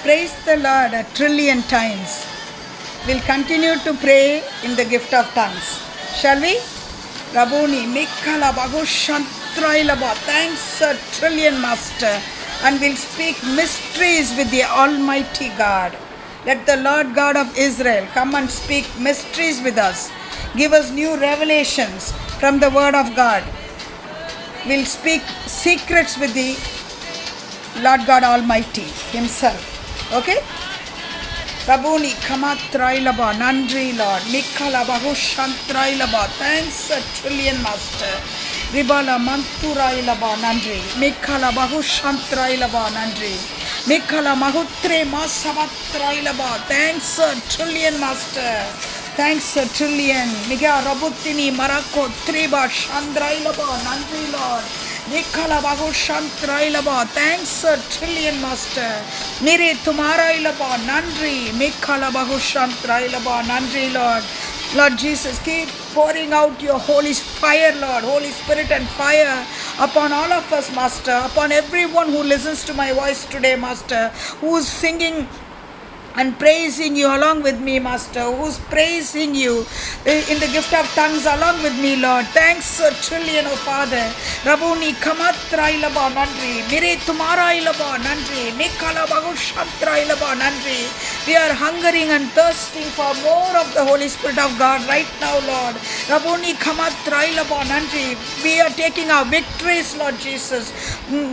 Praise the Lord a trillion times. We'll continue to pray in the gift of tongues. Shall we? Rabuni, Mikala, Bagushantrailaba. Thanks a trillion, Master. And we'll speak mysteries with the Almighty God. Let the Lord God of Israel come and speak mysteries with us. Give us new revelations from the Word of God. We'll speak secrets with the Lord God Almighty Himself. Okay? Rabuni Kamatrailaba, Nandri Lord, Mikala Bahushantrailaba, thanks a trillion Master. Ribala Manturailaba, Nandri, Mikala Bahushantrailaba, Nandri, Mikala Mahutre Masavatrailaba, thanks a trillion Master. Thanks a trillion. Miga Rabutini Marako Triba Shandrailaba, Nandri Lord. Nikala Bahu Shantrailaba, thanks a trillion Master. Mire Tumarailaba, Nandri, Mikala Bahu Shantrailaba, Nandri Lord. Lord Jesus, keep pouring out your holy fire, Lord, Holy Spirit and fire upon all of us, Master, upon everyone who listens to my voice today, Master, who is singing and praising you along with me, Master, who's praising you in the gift of tongues along with me, Lord. Thanks a trillion, oh Father. Rabuni Kamatrailaba Nandri, Mire Tumarailaba Nandri, Mikala Bagushantrailaba Nandri. We are hungering and thirsting for more of the Holy Spirit of God right now, Lord. Rabuni Kamatrailaba Nandri. We are taking our victories, Lord Jesus.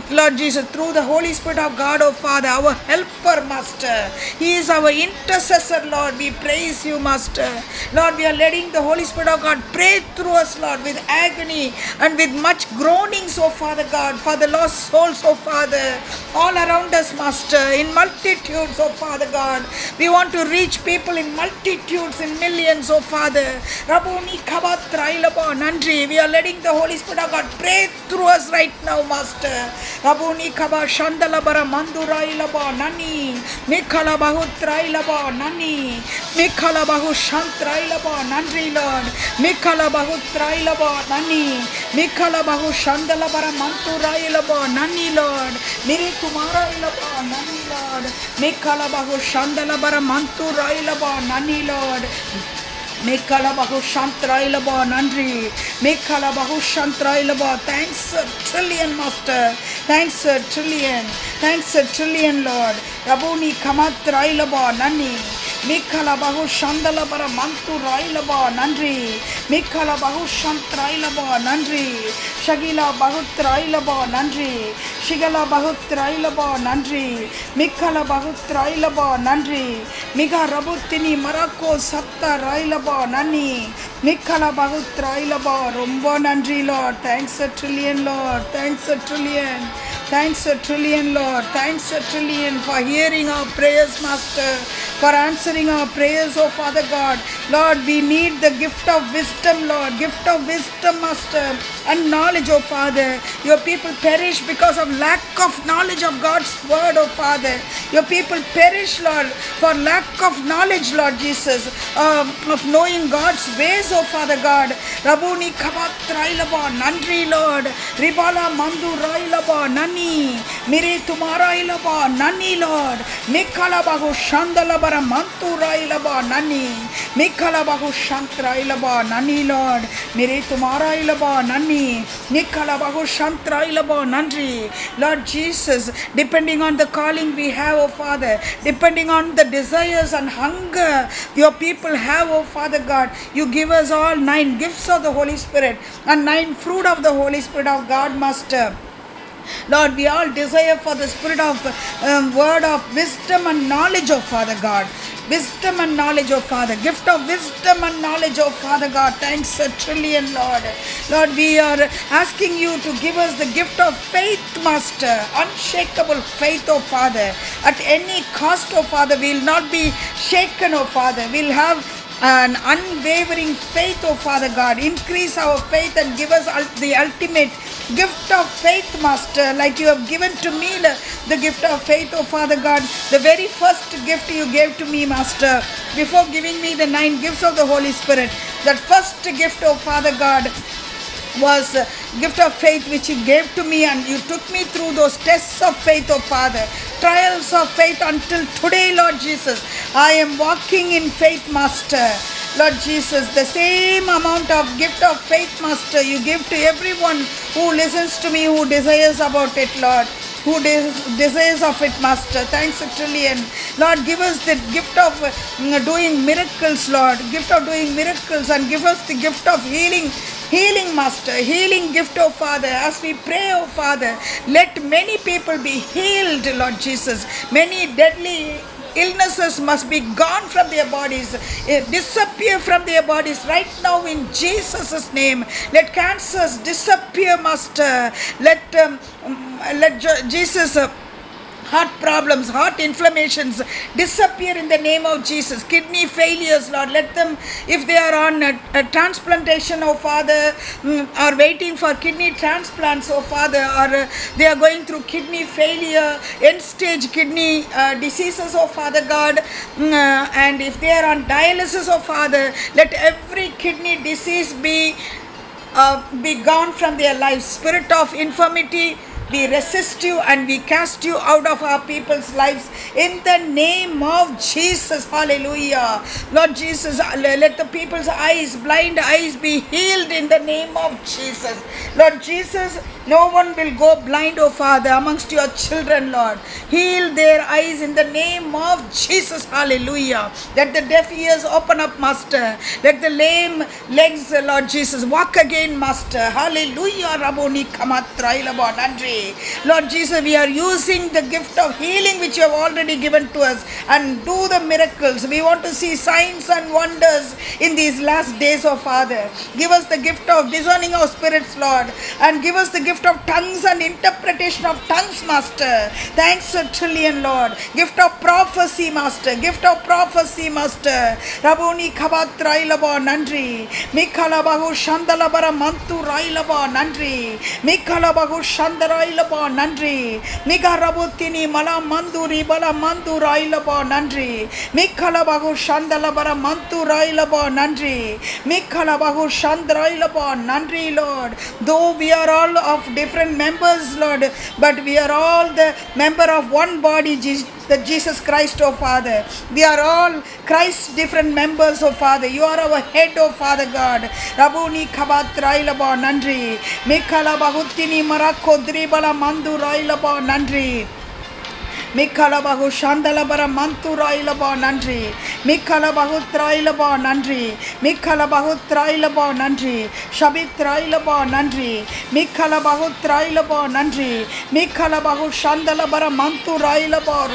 Lord Jesus, through the Holy Spirit of God, oh Father, our helper, Master. He is our intercessor, Lord. We praise you, Master. Lord, we are letting the Holy Spirit of God pray through us, Lord, with agony and with much groanings, oh Father God, for the lost souls, oh Father, all around us, Master, in multitudes, oh Father God. We want to reach people in multitudes, in millions, oh Father. Rabuni Kabatrailaba Nandri. We are letting the Holy Spirit of God pray through us right now, Master. Rabuni Kaba Shandalabara Mandurailaba Nani. Mikala Bahut Trailaba Nani, Mikala Bahu Shantrailaba Nandri Lord, Mikala Bahu Trailaba Nani, Mikala Bahu Shandalabara Manturailaba Nani Lord, Miri Tumarailaba Nani Lord, Mikala Bahu Shandalabara Manturailaba Nani Lord. Mikala Bahu Shantrailaba Nandri, Mikala Bahu Shantrailaba. Thanks a trillion, Master. Thanks a trillion. Thanks a trillion, Lord. Rabuni Kamatrailaba Nani, Mikala Bahu Shandalabara Manturailaba Nandri, Mikala Bahu Shantrailaba Nandri, Shagila Bahutrailaba Nandri, Shigala Bahutrailaba Nandri, Mikala Bahutrailaba Nandri, Miga Rabutini Marako Satta Railaba Nani, Mikala Bahutrailaba Rumba Nandri Lord. Thanks a trillion, Lord. Thanks a trillion. Thanks a trillion, Lord. Thanks a trillion for hearing our prayers, Master, for answering our prayers, oh Father God. Lord, we need the gift of wisdom, Lord. Gift of wisdom, Master, and knowledge, oh Father. Your people perish because of lack of knowledge of God's word, oh Father. Your people perish, Lord, for lack of knowledge, Lord Jesus, of knowing God's ways, oh Father God. Rabuni Kabatrailaba Nandri, Lord. Ribala Mandu Railaba Nani. Mire Tumarailaba Nani Lord, Mikala Bahu Shandalabara Manturailaba Nani, Mikala Bahu Shantrailaba Nani Lord, Mire Tumarailaba Nani, Mikala Bahu Shantrailaba Nandri. Lord Jesus, depending on the calling we have, oh Father, depending on the desires and hunger your people have, oh Father God, you give us all 9 gifts of the Holy Spirit and 9 fruit of the Holy Spirit of God, Master. Lord, we all desire for the spirit of word of wisdom and knowledge, oh Father God. Wisdom and knowledge, oh Father. Gift of wisdom and knowledge, oh Father God. Thanks a trillion, Lord. Lord, we are asking you to give us the gift of faith, Master. Unshakable faith, oh Father. At any cost, oh Father, we will not be shaken, oh Father. We'll have an unwavering faith, oh Father God. Increase our faith and give us the ultimate gift of faith, Master, like you have given to me the gift of faith, oh Father God. The very first gift you gave to me, Master, before giving me the 9 gifts of the Holy Spirit. That first gift, oh Father God, was gift of faith which you gave to me, and you took me through those tests of faith, oh Father, trials of faith until today, Lord Jesus. I am walking in faith, Master. Lord Jesus, the same amount of gift of faith, Master, you give to everyone who listens to me, who desires about it, Lord. Who desires of it, Master. Thanks a trillion. Lord, give us the gift of doing miracles, Lord. Gift of doing miracles, and give us the gift of healing. Healing, Master. Healing gift, oh Father. As we pray, oh Father, let many people be healed, Lord Jesus. Many deadly illnesses must be gone from their bodies, disappear from their bodies right now in Jesus' name. Let cancers disappear, Master. Let Jesus heart problems, heart inflammations disappear in the name of Jesus. Kidney failures, Lord, let them, if they are on a transplantation, oh Father, are waiting for kidney transplants, oh Father, or they are going through kidney failure, end-stage kidney diseases, oh Father God, and if they are on dialysis, oh Father, let every kidney disease be gone from their lives. Spirit of infirmity, we resist you and we cast you out of our people's lives in the name of Jesus. Hallelujah. Lord Jesus, let the people's eyes, blind eyes, be healed in the name of Jesus. Lord Jesus, no one will go blind, oh Father, amongst your children, Lord. Heal their eyes in the name of Jesus. Hallelujah. Let the deaf ears open up, Master. Let the lame legs, Lord Jesus, walk again, Master. Hallelujah. Raboni kamatrailaba nandri. Lord Jesus, we are using the gift of healing which you have already given to us, and do the miracles. We want to see signs and wonders in these last days, oh Father. Give us the gift of discerning of spirits, Lord, and give us the gift of tongues and interpretation of tongues, Master. Thanks a trillion, Lord. Gift of prophecy, Master. Gift of prophecy, Master. Raboni kabatrailaba nandri. Mikalabahu shandalabara mantu railaba nandri. Mikalabahu shandara nandri. Migarabutini mala manduri bala mandura ilaba nandri. Mikalabahu shandalabara mantura ilaba nandri. Mikalabahu shandra ilaba nandri, Lord. Though we are all of different members, Lord, but we are all the member of one body, Jesus Christ, oh Father. We are all Christ's different members, oh Father. You are our head, oh Father God. Rabuni kabatrailaba nandri. Mikala bahutini marakodri bala mandu railaba nandri. Mikalabahu Shandalabara Manturailaba Nandri. Mikalabahu Trailaba Nandri. Mikalabahu Trailaba Nandri. Shabitrailaba Nandri. Mikalabahu Trailaba Nandri. Mikalabahu Shandalabara Manturailaba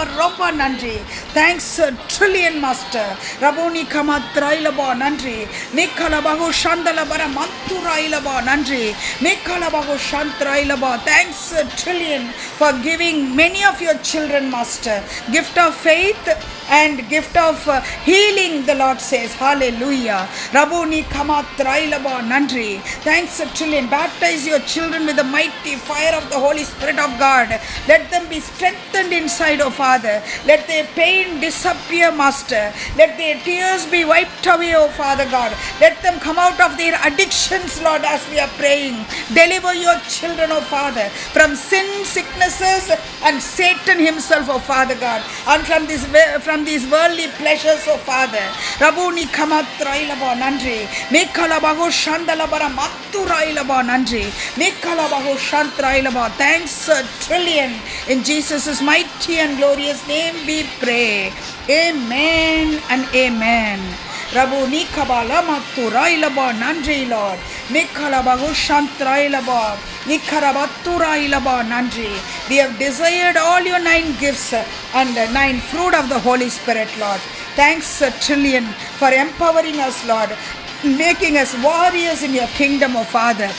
Romba Nandri. Thanks a trillion, Master. Raboni Kamatrailaba Nandri. Mikalabahu Shandalabara Manturailaba Nandri. Mikalabahu Shantrailaba. Thanks a trillion for giving many of your children, Master, gift of faith and gift of healing, the Lord says. Hallelujah. Rabuni kamatrailaba nandri. Thanks a trillion. Baptize your children with the mighty fire of the Holy Spirit of God. Let them be strengthened inside, oh Father. Let their pain disappear, Master. Let their tears be wiped away, oh Father God. Let them come out of their addictions, Lord, as we are praying. Deliver your children, oh Father, from sin, sicknesses, and Satan himself, oh Father God, and from these worldly pleasures, oh Father. Rabuni kamatrailaba nandri. Mikalabahu shandalabara maturailaba nandri. Mikalabahu shantrailaba. Thanks a trillion. In Jesus' mighty and glorious name we pray. Amen and amen. Rabuni kabala maturailaba nandri, Lord. Mikalabahu shantrailaba. Nikarabaturailaba nandri. We have desired all your 9 gifts and 9 fruit of the Holy Spirit, Lord. Thanks a trillion for empowering us, Lord, making us warriors in your kingdom, oh Father.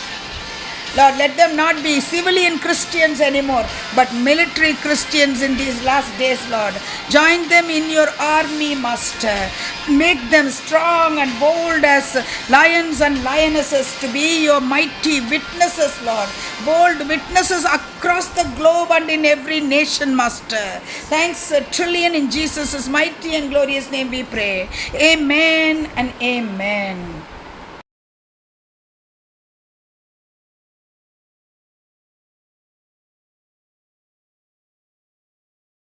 Lord, let them not be civilian Christians anymore, but military Christians in these last days, Lord. Join them in your army, Master. Make them strong and bold as lions and lionesses to be your mighty witnesses, Lord. Bold witnesses across the globe and in every nation, Master. Thanks a trillion. In Jesus' mighty and glorious name we pray. Amen and amen.